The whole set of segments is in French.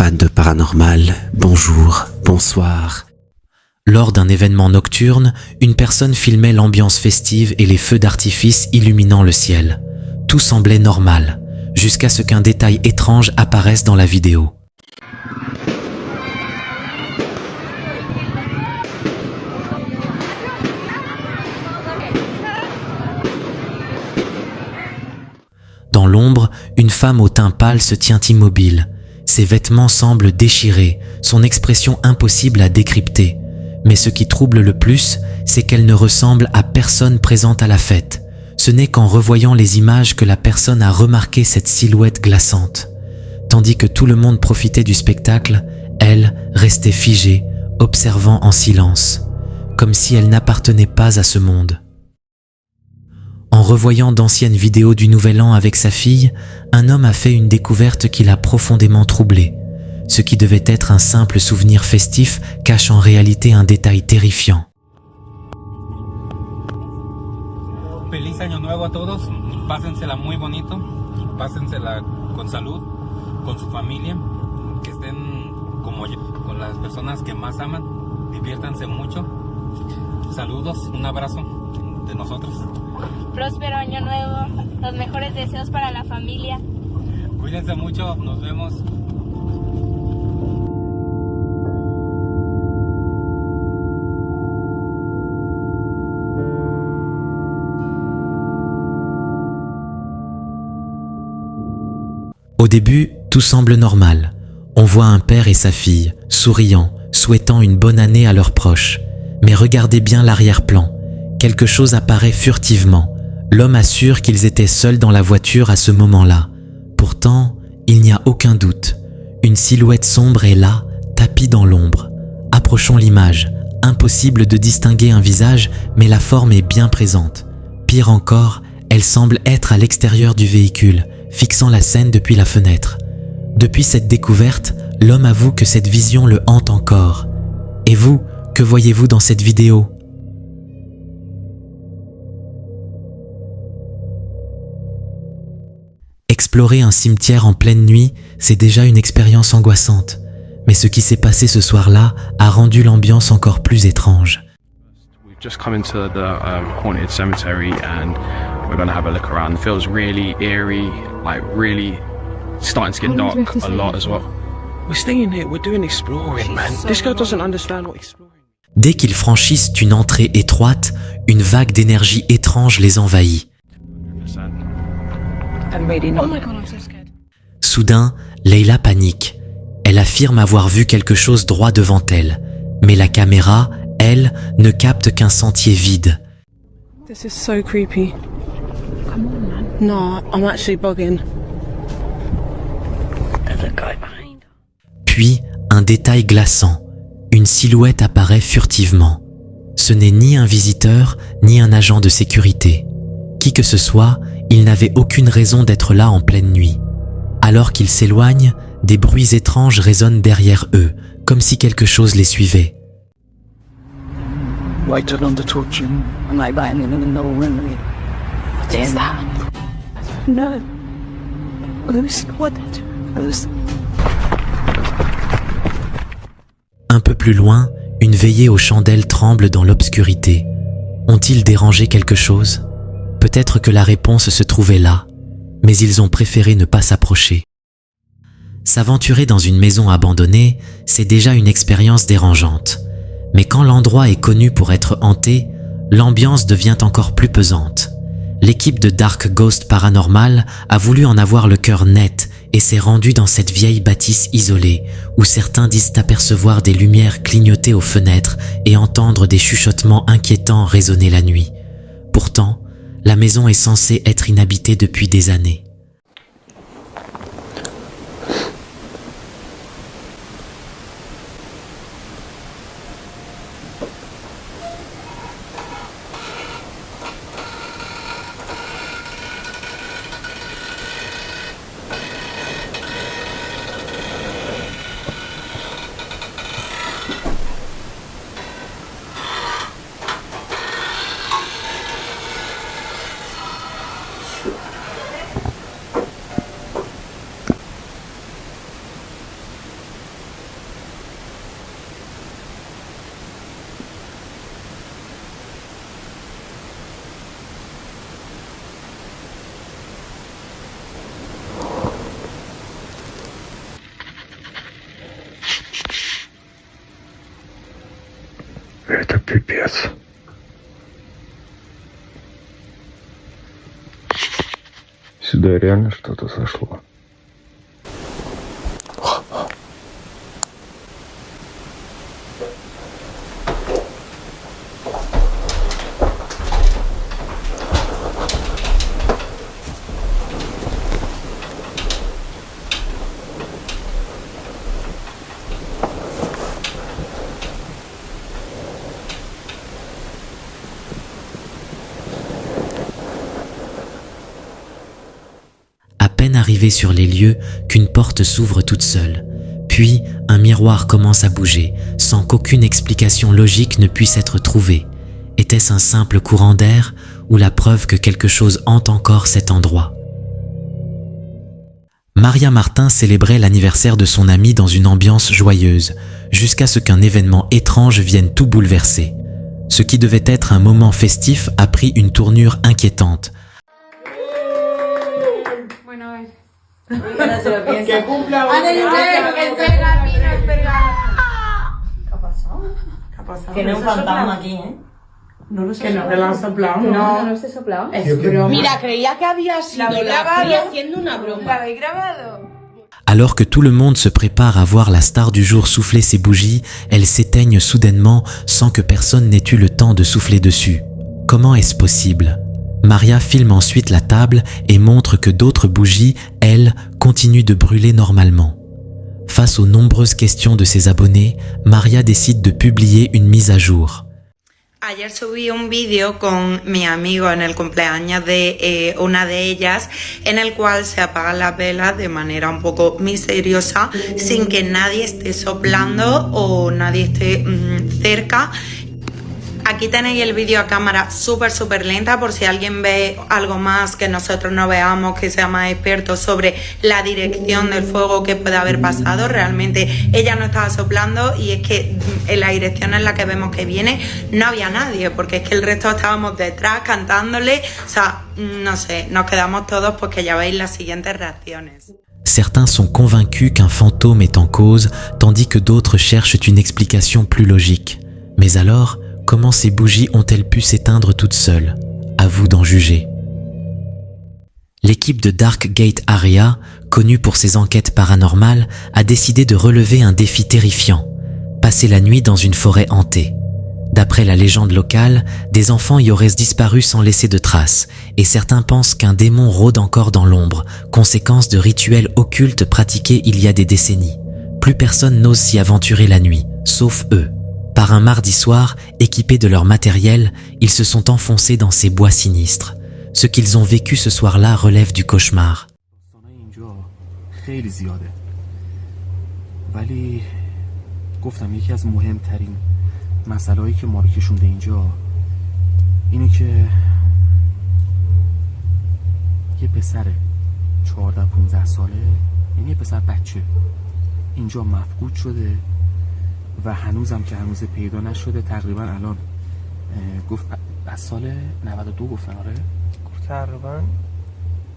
fans de paranormal, bonjour, bonsoir. Lors d'un événement nocturne, une personne filmait l'ambiance festive et les feux d'artifice illuminant le ciel. Tout semblait normal, jusqu'à ce qu'un détail étrange apparaisse dans la vidéo. Dans l'ombre, une femme au teint pâle se tient immobile. Ses vêtements semblent déchirés, son expression impossible à décrypter. Mais ce qui trouble le plus, c'est qu'elle ne ressemble à personne présente à la fête. Ce n'est qu'en revoyant les images que la personne a remarqué cette silhouette glaçante. Tandis que tout le monde profitait du spectacle, elle restait figée, observant en silence, comme si elle n'appartenait pas à ce monde. En revoyant d'anciennes vidéos du Nouvel An avec sa fille, un homme a fait une découverte qui l'a profondément troublé. Ce qui devait être un simple souvenir festif cache en réalité un détail terrifiant. Feliz año nuevo a todos, pásensela muy bonito, pásensela con salud, con su familia, que estén como yo, con las personas que más aman, diviértanse mucho. Saludos, un abrazo de nosotros. Próspero año nuevo, los mejores deseos para la familia. Cuídense mucho, nos vemos. Au début, tout semble normal. On voit un père et sa fille, souriant, souhaitant une bonne année à leurs proches. Mais regardez bien l'arrière-plan. Quelque chose apparaît furtivement. L'homme assure qu'ils étaient seuls dans la voiture à ce moment-là. Pourtant, il n'y a aucun doute. Une silhouette sombre est là, tapie dans l'ombre. Approchons l'image. Impossible de distinguer un visage, mais la forme est bien présente. Pire encore, elle semble être à l'extérieur du véhicule, fixant la scène depuis la fenêtre. Depuis cette découverte, l'homme avoue que cette vision le hante encore. Et vous, que voyez-vous dans cette vidéo ? Explorer un cimetière en pleine nuit, c'est déjà une expérience angoissante. Mais ce qui s'est passé ce soir-là a rendu l'ambiance encore plus étrange. We've just come into the haunted cemetery and we're going to have a look around. It feels really eerie, like really starting to get dark a lot as well. We're staying here, we're doing exploring, man. This guy doesn't understand what exploring is. Dès qu'ils franchissent une entrée étroite, une vague d'énergie étrange les envahit. Soudain, Leila panique. Elle affirme avoir vu quelque chose droit devant elle. Mais la caméra, elle, ne capte qu'un sentier vide. This is so creepy. Come on, man. No, I'm actually bugging. There's a guy behind. Puis, un détail glaçant. Une silhouette apparaît furtivement. Ce n'est ni un visiteur, ni un agent de sécurité. Qui que ce soit, il n'avait aucune raison d'être là en pleine nuit. Alors qu'ils s'éloignent, des bruits étranges résonnent derrière eux, comme si quelque chose les suivait. Right on the torch. Am I buying in the no remedy? What is that? No. Lucy, what? Lucy. Un peu plus loin, une veillée aux chandelles tremble dans l'obscurité. Ont-ils dérangé quelque chose ? Peut-être que la réponse se trouvait là, mais ils ont préféré ne pas s'approcher. S'aventurer dans une maison abandonnée, c'est déjà une expérience dérangeante. Mais quand l'endroit est connu pour être hanté, l'ambiance devient encore plus pesante. L'équipe de Dark Ghost Paranormal a voulu en avoir le cœur net et s'est rendue dans cette vieille bâtisse isolée, où certains disent apercevoir des lumières clignoter aux fenêtres et entendre des chuchotements inquiétants résonner la nuit. Pourtant, la maison est censée être inhabitée depuis des années. Это пипец. Сюда реально что-то сошло. À peine arrivé sur les lieux qu'une porte s'ouvre toute seule. Puis, un miroir commence à bouger, sans qu'aucune explication logique ne puisse être trouvée. Était-ce un simple courant d'air ou la preuve que quelque chose hante encore cet endroit? Maria Martin célébrait l'anniversaire de son amie dans une ambiance joyeuse, jusqu'à ce qu'un événement étrange vienne tout bouleverser. Ce qui devait être un moment festif a pris une tournure inquiétante. Tiene un fantasma aquí, ¿eh? No lo sé. Que no te lo han soplado. No, no se ha soplado. Es broma. Mira, creía que había sido grabado? haciendo una broma. ¿La habéis grabado? Alors que tout le monde se prépare à voir la star du jour souffler ses bougies, elles s'éteignent soudainement sans que personne n'ait eu le temps de souffler dessus. Comment est-ce possible? Maria filme ensuite la table et montre que d'autres bougies, elles, continuent de brûler normalement. Face aux nombreuses questions de ses abonnés, Maria décide de publier une mise à jour. Ayer subí un vídeo con mi amigo en el cumpleaños de una de ellas, en el cual se apagan las velas de manera un poco misteriosa, sin que nadie esté soplando o nadie esté cerca. Aquí tenéis el vídeo a cámara súper lenta por si alguien ve algo más que nosotros no veamos, que sea más experto sobre la dirección del fuego que puede haber pasado. Realmente ella no estaba soplando y es que en la dirección en la que vemos que viene no había nadie, porque es que el resto estábamos detrás cantándole. O sea, no sé, nos quedamos todos porque ya veis las siguientes reacciones. Certains sont convaincus qu'un fantôme est en cause, tandis que d'autres cherchent une explication plus logique. Mais alors, comment ces bougies ont-elles pu s'éteindre toutes seules? À vous d'en juger. L'équipe de Dark Gate Area, connue pour ses enquêtes paranormales, a décidé de relever un défi terrifiant: passer la nuit dans une forêt hantée. D'après la légende locale, des enfants y auraient disparu sans laisser de traces, et certains pensent qu'un démon rôde encore dans l'ombre, conséquence de rituels occultes pratiqués il y a des décennies. Plus personne n'ose s'y aventurer la nuit, sauf eux. Par un mardi soir, équipés de leur matériel, ils se sont enfoncés dans ces bois sinistres. Ce qu'ils ont vécu ce soir-là relève du cauchemar. مسئله‌ای که ما رو کشونده اینجا اینه که یه پسره 14-15 ساله، یعنی یه پسر بچه اینجا مفقود شده و هنوزم که هنوز پیدا نشده. تقریبا الان گفت از سال 92 گفتن. آره گفت تقریبا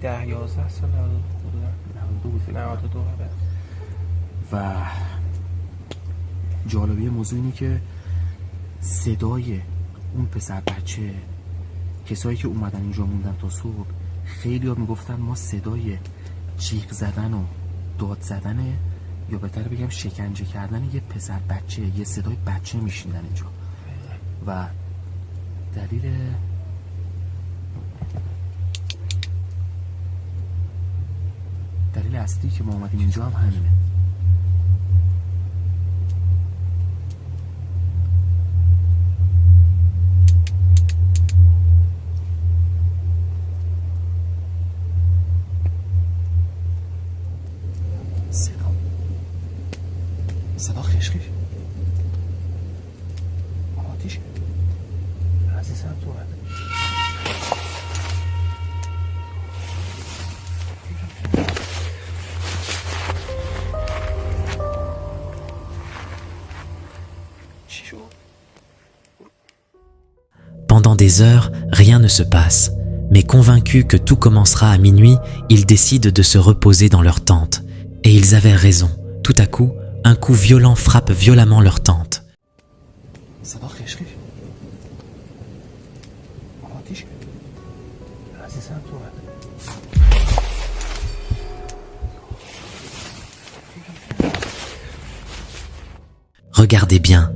10-11 سال 92 و جالبی موضوع اینه که صدای اون پسر بچه، کسایی که اومدن اینجا موندن تا صبح، خیلی ها میگفتن ما صدای جیغ زدن و داد زدن، یا بهتر بگم شکنجه کردن یه پسر بچه، یه صدای بچه میشیندن اینجا. و دلیل اصلی که ما اومدیم اینجا هم همینه. صدا خشخش آتیشه عزیزم تو چی شد؟ Pendant des heures, rien ne se passe. Mais convaincus que tout commencera à minuit, ils décident de se reposer dans leur tente. Et ils avaient raison. Tout à coup, un coup violent frappe violemment leur tente. صدا خشخش Regardez bien,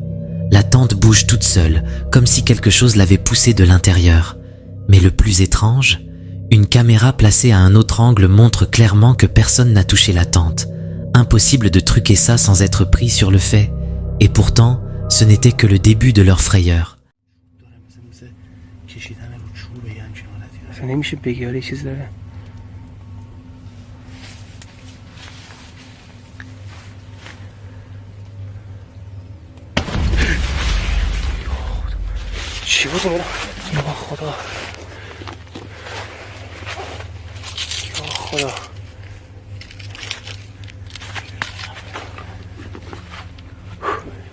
la tente bouge toute seule, comme si quelque chose l'avait poussée de l'intérieur. Mais le plus étrange, une caméra placée à un autre angle montre clairement que personne n'a touché la tente. Impossible de truquer ça sans être pris sur le fait. Et pourtant, ce n'était que le début de leur frayeur. نمیشه بگی آره چیز داره چی بود اون؟ یا خدا یا خدا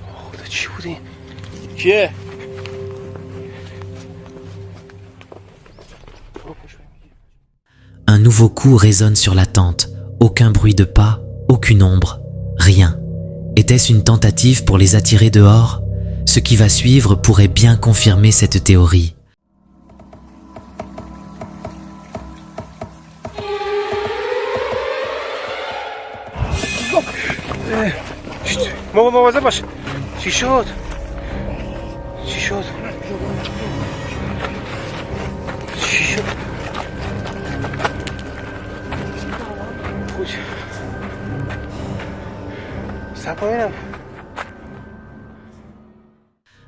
خدا چی بود این؟ کیه؟ Un nouveau coup résonne sur la tente. Aucun bruit de pas, aucune ombre, rien. Était-ce une tentative pour les attirer dehors? Ce qui va suivre pourrait bien confirmer cette théorie. مواظب باش چی شد؟ چی شد؟ چی شد؟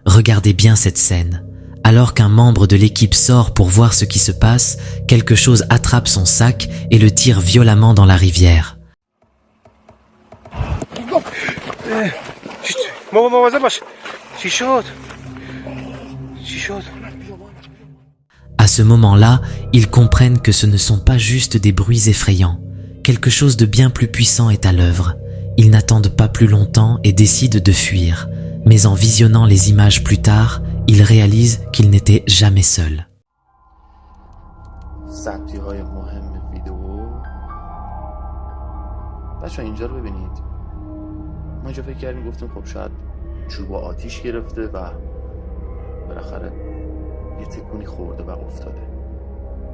Regardez bien cette scène. Alors qu'un membre de l'équipe sort pour voir ce qui se passe, quelque chose attrape son sac et le tire violemment dans la rivière. À ce moment-là, ils comprennent que ce ne sont pas juste des bruits effrayants. Quelque chose de bien plus puissant est à l'œuvre. Ils n'attendent pas plus longtemps et décident de fuir. Mais en visionnant les images plus tard, ils réalisent qu'ils n'étaient jamais seuls.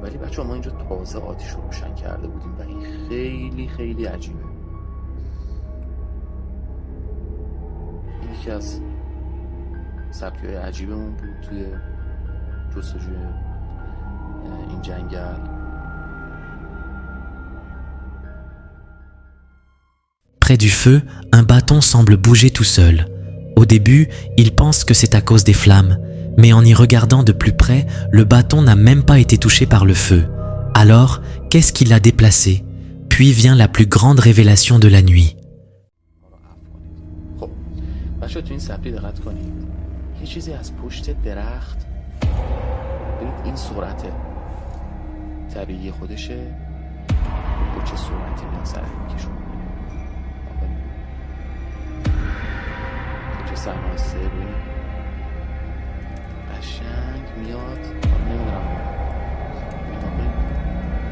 ولی بچه‌ها ما اینجا تازه آتیش رو روشن کرده بودیم و این خیلی خیلی عجیبه. این یکی از سبک‌های عجیبمون بود توی جستجوی این جنگل. Près du feu, un bâton semble bouger tout seul. Au début, ils pensent que c'est à cause des flammes. Mais en y regardant de plus près, le bâton n'a même pas été touché par le feu. Alors, qu'est-ce qui l'a déplacé? Puis vient la plus grande révélation de la nuit. بچه‌ها تو این سبکی دقت کنید. یه چیزی از پشت درخت ببینید این سرعته طبیعی خودشه با چه سرعتی میاد سر میکشون چه سرمایسته ببینید قشنگ میاد نمیدونم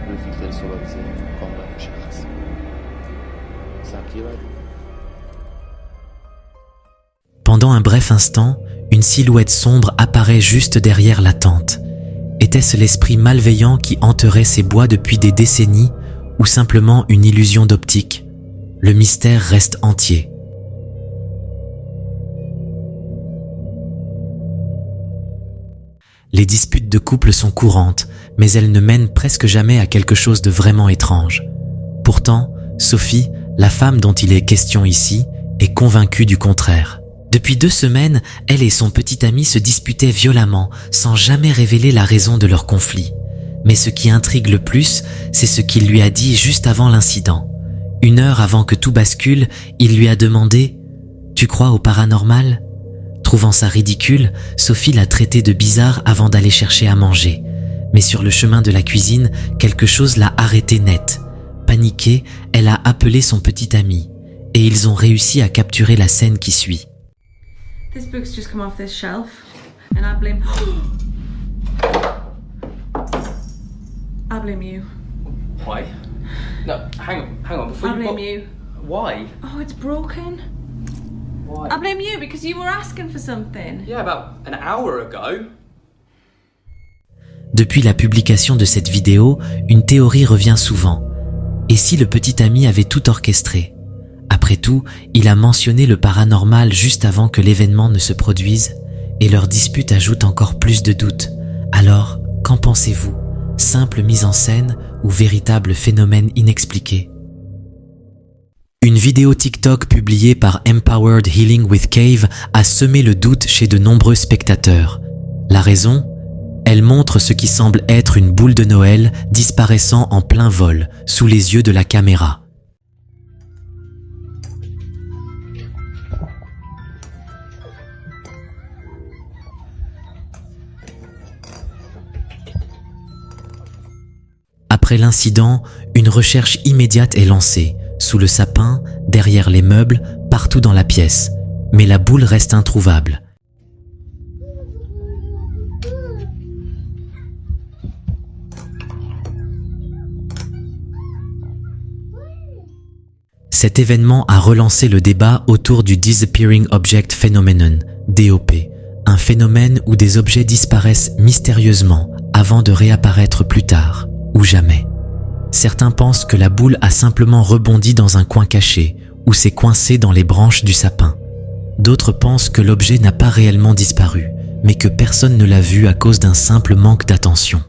روی فیلتر سولاریزه کاملا مشخص سبکی بعدی. Pendant un bref instant, une silhouette sombre apparaît juste derrière la tente. Était-ce l'esprit malveillant qui hanterait ces bois depuis des décennies ou simplement une illusion d'optique? Le mystère reste entier. Les disputes de couple sont courantes, mais elles ne mènent presque jamais à quelque chose de vraiment étrange. Pourtant, Sophie, la femme dont il est question ici, est convaincue du contraire. Depuis 2 semaines, elle et son petit ami se disputaient violemment, sans jamais révéler la raison de leur conflit. Mais ce qui intrigue le plus, c'est ce qu'il lui a dit juste avant l'incident. 1 heure avant que tout bascule, il lui a demandé « Tu crois au paranormal ?» Trouvant ça ridicule, Sophie l'a traité de bizarre avant d'aller chercher à manger. Mais sur le chemin de la cuisine, quelque chose l'a arrêtée net. Paniquée, elle a appelé son petit ami. Et ils ont réussi à capturer la scène qui suit. This book's just come off this shelf, and I blame you. Why? No, hang on. Before I blame you. Why? Oh, it's broken. Why? I blame you because you were asking for something. Yeah, about an hour ago. Depuis la publication de cette vidéo, une théorie revient souvent. Et si le petit ami avait tout orchestré? Après tout, il a mentionné le paranormal juste avant que l'événement ne se produise, et leur dispute ajoute encore plus de doutes. Alors, qu'en pensez-vous? Simple mise en scène ou véritable phénomène inexpliqué? Une vidéo TikTok publiée par Empowered Healing with Cave a semé le doute chez de nombreux spectateurs. La raison? Elle montre ce qui semble être une boule de Noël disparaissant en plein vol, sous les yeux de la caméra. Après l'incident, une recherche immédiate est lancée, sous le sapin, derrière les meubles, partout dans la pièce. Mais la boule reste introuvable. Cet événement a relancé le débat autour du Disappearing Object Phenomenon, DOP, un phénomène où des objets disparaissent mystérieusement avant de réapparaître plus tard, ou jamais. Certains pensent que la boule a simplement rebondi dans un coin caché ou s'est coincée dans les branches du sapin. D'autres pensent que l'objet n'a pas réellement disparu, mais que personne ne l'a vu à cause d'un simple manque d'attention.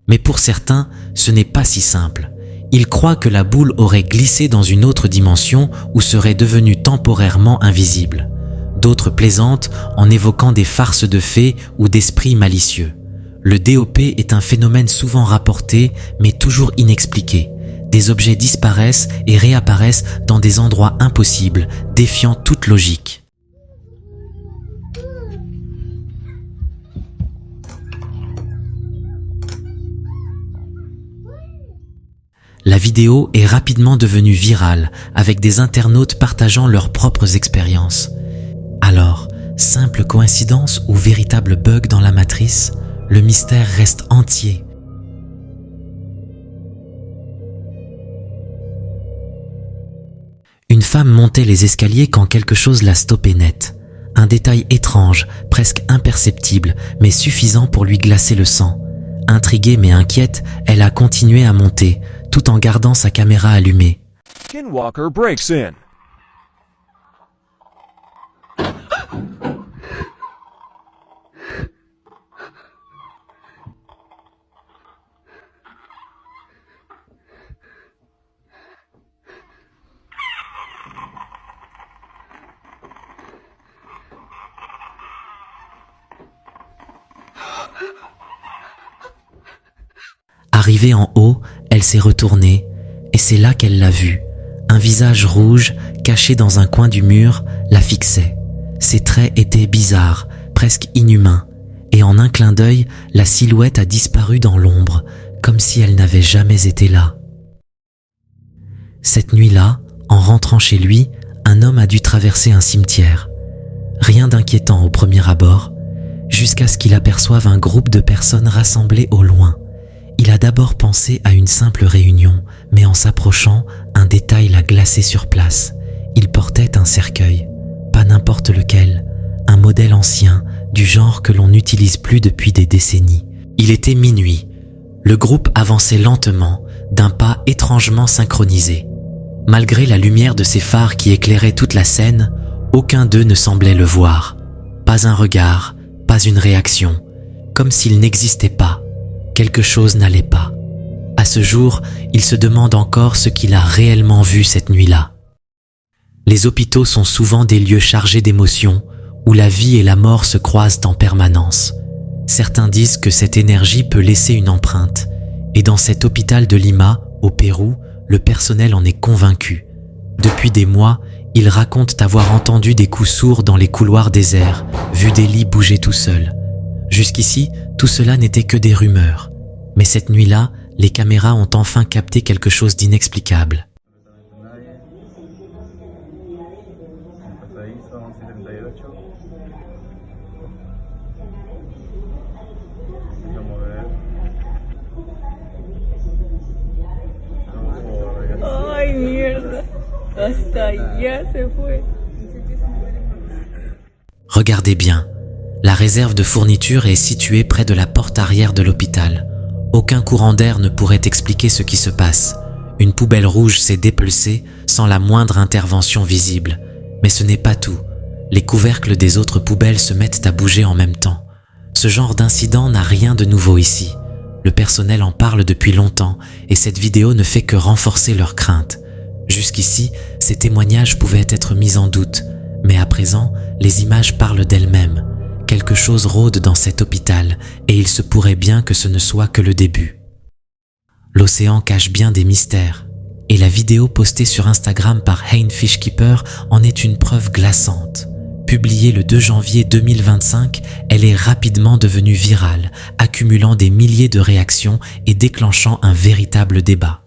Mais pour certains, ce n'est pas si simple. Ils croient que la boule aurait glissé dans une autre dimension ou serait devenue temporairement invisible. D'autres plaisantent en évoquant des farces de fées ou d'esprits malicieux. Le DOP est un phénomène souvent rapporté, mais toujours inexpliqué. Des objets disparaissent et réapparaissent dans des endroits impossibles, défiant toute logique. La vidéo est rapidement devenue virale, avec des internautes partageant leurs propres expériences. Alors, simple coïncidence ou véritable bug dans la matrice, le mystère reste entier. Une femme montait les escaliers quand quelque chose l'a stoppée net. Un détail étrange, presque imperceptible, mais suffisant pour lui glacer le sang. Intriguée mais inquiète, elle a continué à monter, tout en gardant sa caméra allumée. Skinwalker breaks in. Arrivée en haut, elle s'est retournée, et c'est là qu'elle l'a vu. Un visage rouge, caché dans un coin du mur, la fixait. Ses traits étaient bizarres, presque inhumains, et en un clin d'œil, la silhouette a disparu dans l'ombre, comme si elle n'avait jamais été là. Cette nuit-là, en rentrant chez lui, un homme a dû traverser un cimetière. Rien d'inquiétant au premier abord, jusqu'à ce qu'il aperçoive un groupe de personnes rassemblées au loin. Il a d'abord pensé à une simple réunion, mais en s'approchant, un détail l'a glacé sur place. Il portait un cercueil, pas n'importe lequel, un modèle ancien, du genre que l'on n'utilise plus depuis des décennies. Il était minuit. Le groupe avançait lentement, d'un pas étrangement synchronisé. Malgré la lumière de ses phares qui éclairaient toute la scène, aucun d'eux ne semblait le voir. Pas un regard, pas une réaction, comme s'il n'existait pas. Quelque chose n'allait pas. À ce jour, il se demande encore ce qu'il a réellement vu cette nuit-là. Les hôpitaux sont souvent des lieux chargés d'émotions, où la vie et la mort se croisent en permanence. Certains disent que cette énergie peut laisser une empreinte, et dans cet hôpital de Lima, au Pérou, le personnel en est convaincu. Depuis des mois, ils racontent avoir entendu des coups sourds dans les couloirs déserts, vu des lits bouger tout seuls. Jusqu'ici, tout cela n'était que des rumeurs. Mais cette nuit-là, les caméras ont enfin capté quelque chose d'inexplicable. Ay, mierda. Hasta allá se fue. Regardez bien. La réserve de fourniture est située près de la porte arrière de l'hôpital. Aucun courant d'air ne pourrait expliquer ce qui se passe. Une poubelle rouge s'est dépelcée sans la moindre intervention visible. Mais ce n'est pas tout. Les couvercles des autres poubelles se mettent à bouger en même temps. Ce genre d'incident n'a rien de nouveau ici. Le personnel en parle depuis longtemps et cette vidéo ne fait que renforcer leurs craintes. Jusqu'ici, ces témoignages pouvaient être mis en doute, mais à présent, les images parlent d'elles-mêmes. Quelque chose rôde dans cet hôpital et il se pourrait bien que ce ne soit que le début. L'océan cache bien des mystères et la vidéo postée sur Instagram par Hein Fishkeeper en est une preuve glaçante. Publiée le 2 janvier 2025, elle est rapidement devenue virale, accumulant des milliers de réactions et déclenchant un véritable débat.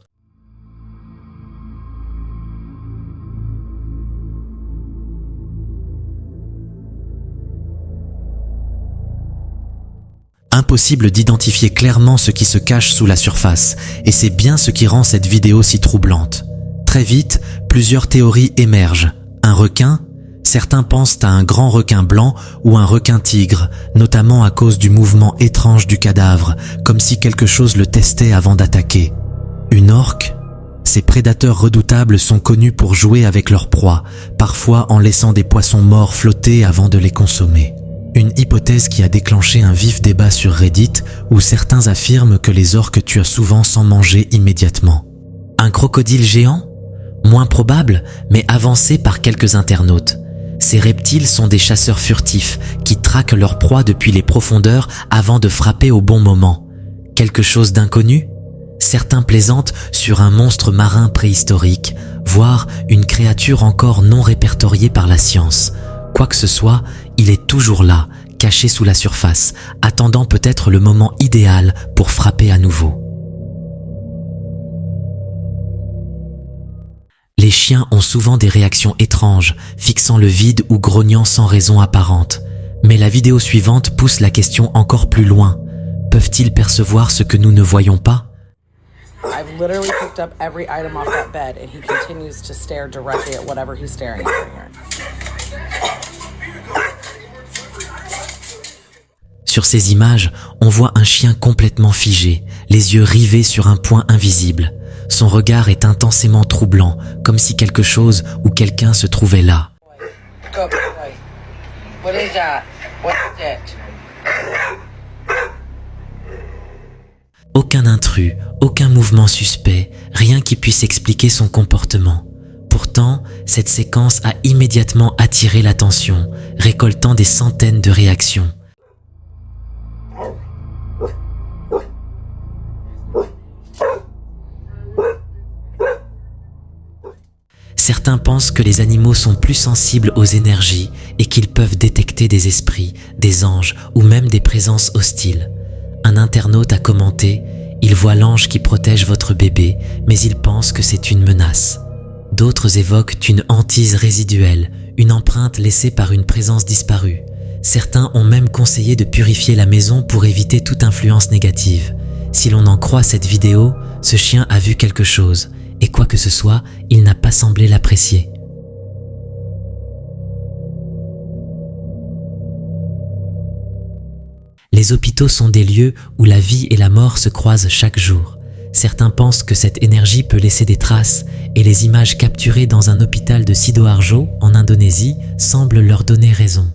Impossible d'identifier clairement ce qui se cache sous la surface, et c'est bien ce qui rend cette vidéo si troublante. Très vite, plusieurs théories émergent. Un requin ? Certains pensent à un grand requin blanc ou un requin tigre, notamment à cause du mouvement étrange du cadavre, comme si quelque chose le testait avant d'attaquer. Une orque ? Ces prédateurs redoutables sont connus pour jouer avec leurs proies, parfois en laissant des poissons morts flotter avant de les consommer. Une hypothèse qui a déclenché un vif débat sur Reddit où certains affirment que les orques tuent souvent sans manger immédiatement. Un crocodile géant ? Moins probable, mais avancé par quelques internautes. Ces reptiles sont des chasseurs furtifs qui traquent leur proie depuis les profondeurs avant de frapper au bon moment. Quelque chose d'inconnu ? Certains plaisantent sur un monstre marin préhistorique, voire une créature encore non répertoriée par la science. Quoi que ce soit, il est toujours là, caché sous la surface, attendant peut-être le moment idéal pour frapper à nouveau. Les chiens ont souvent des réactions étranges, fixant le vide ou grognant sans raison apparente. Mais la vidéo suivante pousse la question encore plus loin. Peuvent-ils percevoir ce que nous ne voyons pas ? I've literally picked up every item off that bed and he continues to stare directly at whatever he's staring at here. Sur ces images, on voit un chien complètement figé, les yeux rivés sur un point invisible. Son regard est intensément troublant, comme si quelque chose ou quelqu'un se trouvait là. What is that? What is it? Aucun intrus, aucun mouvement suspect, rien qui puisse expliquer son comportement. Pourtant, cette séquence a immédiatement attiré l'attention, récoltant des centaines de réactions. Certains pensent que les animaux sont plus sensibles aux énergies et qu'ils peuvent détecter des esprits, des anges ou même des présences hostiles. Un internaute a commenté « Il voit l'ange qui protège votre bébé, mais il pense que c'est une menace ». D'autres évoquent une hantise résiduelle, une empreinte laissée par une présence disparue. Certains ont même conseillé de purifier la maison pour éviter toute influence négative. Si l'on en croit cette vidéo, ce chien a vu quelque chose. Et quoi que ce soit, il n'a pas semblé l'apprécier. Les hôpitaux sont des lieux où la vie et la mort se croisent chaque jour. Certains pensent que cette énergie peut laisser des traces et les images capturées dans un hôpital de Sidoarjo, en Indonésie, semblent leur donner raison.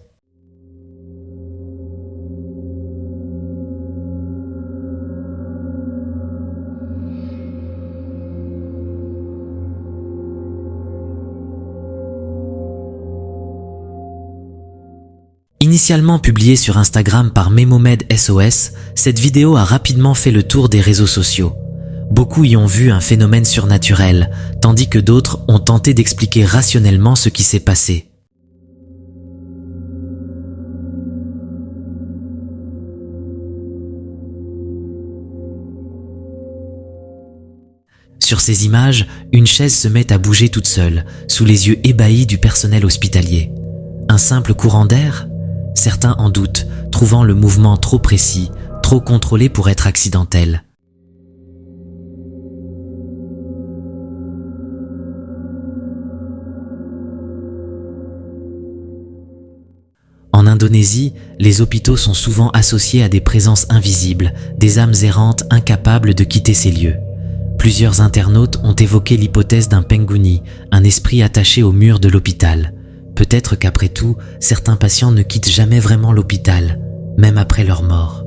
Initialement publiée sur Instagram par Memomed SOS, cette vidéo a rapidement fait le tour des réseaux sociaux. Beaucoup y ont vu un phénomène surnaturel, tandis que d'autres ont tenté d'expliquer rationnellement ce qui s'est passé. Sur ces images, une chaise se met à bouger toute seule, sous les yeux ébahis du personnel hospitalier. Un simple courant d'air ? Certains en doutent, trouvant le mouvement trop précis, trop contrôlé pour être accidentel. En Indonésie, les hôpitaux sont souvent associés à des présences invisibles, des âmes errantes incapables de quitter ces lieux. Plusieurs internautes ont évoqué l'hypothèse d'un penghuni, un esprit attaché au mur de l'hôpital. Peut-être qu'après tout, certains patients ne quittent jamais vraiment l'hôpital, même après leur mort.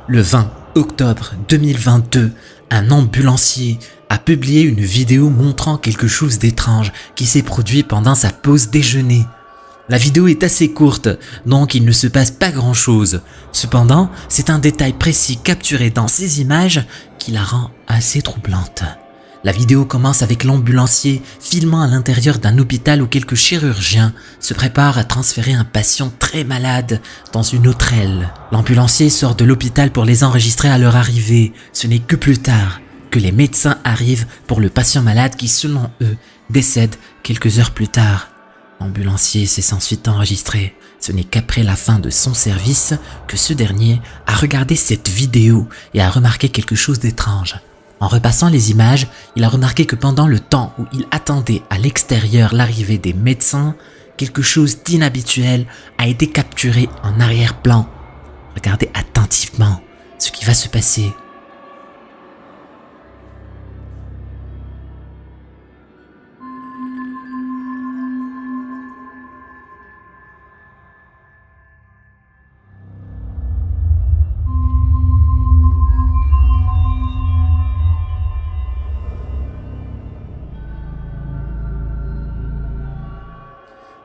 Le 20 octobre 2022, un ambulancier a publié une vidéo montrant quelque chose d'étrange qui s'est produit pendant sa pause déjeuner. La vidéo est assez courte, donc il ne se passe pas grand-chose. Cependant, c'est un détail précis capturé dans ces images qui la rend assez troublante. La vidéo commence avec l'ambulancier filmant à l'intérieur d'un hôpital où quelques chirurgiens se préparent à transférer un patient très malade dans une autre aile. L'ambulancier sort de l'hôpital pour les enregistrer à leur arrivée. Ce n'est que plus tard que les médecins arrivent pour le patient malade qui, selon eux, décède quelques heures plus tard. L'ambulancier s'est ensuite enregistré. Ce n'est qu'après la fin de son service que ce dernier a regardé cette vidéo et a remarqué quelque chose d'étrange. En repassant les images, il a remarqué que pendant le temps où il attendait à l'extérieur l'arrivée des médecins, quelque chose d'inhabituel a été capturé en arrière-plan. Regardez attentivement ce qui va se passer.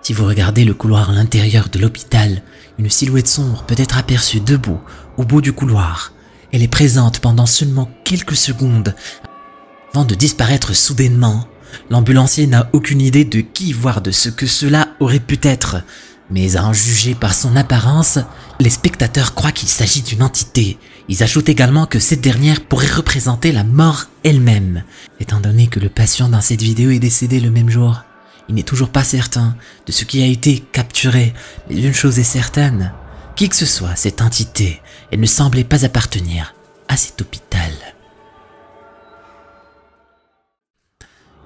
Si vous regardez le couloir à l'intérieur de l'hôpital, une silhouette sombre peut être aperçue debout au bout du couloir. Elle est présente pendant seulement quelques secondes avant de disparaître soudainement. L'ambulancier n'a aucune idée de qui, voire de ce que cela aurait pu être. Mais à en juger par son apparence, les spectateurs croient qu'il s'agit d'une entité. Ils ajoutent également que cette dernière pourrait représenter la mort elle-même, étant donné que le patient dans cette vidéo est décédé le même jour. Il n'est toujours pas certain de ce qui a été capturé, mais une chose est certaine, qui que ce soit cette entité, elle ne semblait pas appartenir à cet hôpital.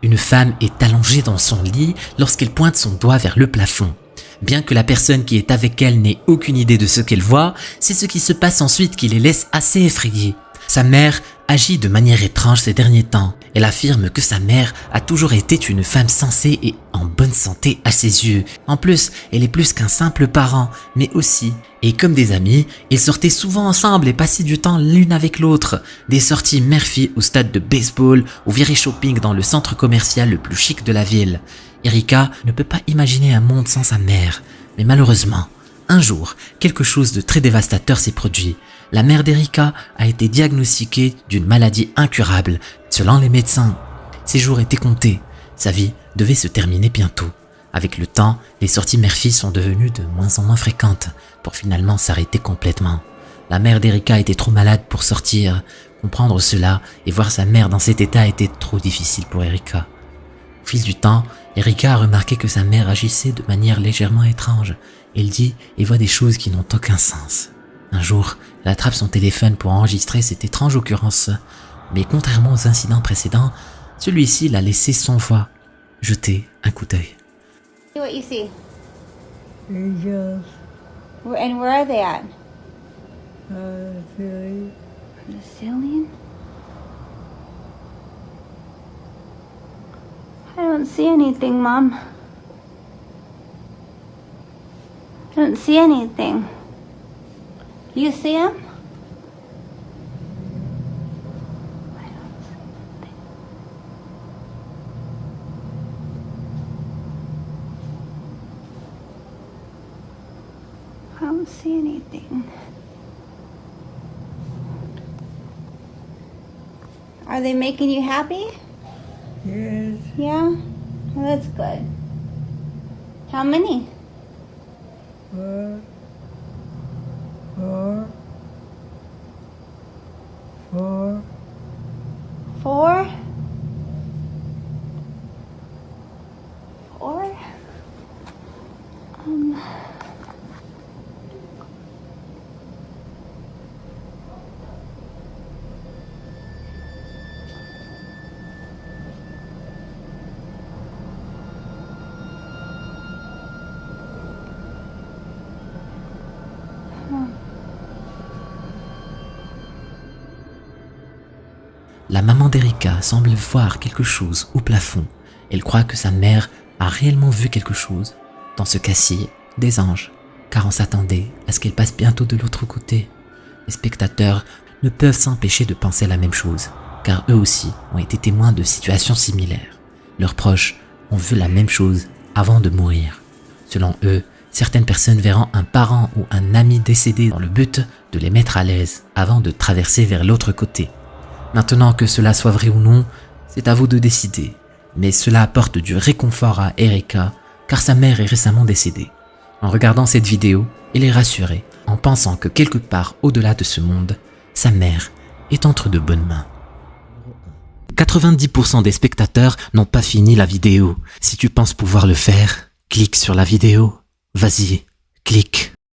Une femme est allongée dans son lit lorsqu'elle pointe son doigt vers le plafond. Bien que la personne qui est avec elle n'ait aucune idée de ce qu'elle voit, c'est ce qui se passe ensuite qui les laisse assez effrayés. Sa mère agit de manière étrange ces derniers temps. Elle affirme que sa mère a toujours été une femme sensée et en bonne santé à ses yeux. En plus, elle est plus qu'un simple parent, mais aussi, et comme des amis, ils sortaient souvent ensemble et passaient du temps l'une avec l'autre. Des sorties mère-fille au stade de baseball ou virées shopping dans le centre commercial le plus chic de la ville. Erika ne peut pas imaginer un monde sans sa mère, mais malheureusement, un jour, quelque chose de très dévastateur s'est produit. La mère d'Erika a été diagnostiquée d'une maladie incurable. Selon les médecins, ses jours étaient comptés. Sa vie devait se terminer bientôt. Avec le temps, les sorties mère-fille sont devenues de moins en moins fréquentes, pour finalement s'arrêter complètement. La mère d'Erika était trop malade pour sortir. Comprendre cela et voir sa mère dans cet état était trop difficile pour Erika. Au fil du temps, Erika a remarqué que sa mère agissait de manière légèrement étrange. Elle dit et voit des choses qui n'ont aucun sens. Un jour, elle attrape son téléphone pour enregistrer cette étrange occurrence. Mais contrairement aux incidents précédents, celui-ci l'a laissé sans voix, jeter un coup d'œil. What you see? Angels. And where are they at? Ceiling. The ceiling? I don't see anything, Mom. I don't see anything. You see him? I don't see anything. Are they making you happy? Yes. Yeah? Well, that's good. How many? Four. 4? 4? La maman d'Erika semble voir quelque chose au plafond. Elle croit que sa mère a réellement vu quelque chose. Dans ce cas-ci, des anges, car on s'attendait à ce qu'elle passe bientôt de l'autre côté. Les spectateurs ne peuvent s'empêcher de penser la même chose, car eux aussi ont été témoins de situations similaires. Leurs proches ont vu la même chose avant de mourir. Selon eux, certaines personnes verront un parent ou un ami décédé dans le but de les mettre à l'aise avant de traverser vers l'autre côté. Maintenant que cela soit vrai ou non, c'est à vous de décider. Mais cela apporte du réconfort à Erika, car sa mère est récemment décédée. En regardant cette vidéo, elle est rassurée, en pensant que quelque part au-delà de ce monde, sa mère est entre de bonnes mains. 90% des spectateurs n'ont pas fini la vidéo. Si tu penses pouvoir le faire, clique sur la vidéo. Vas-y, clique.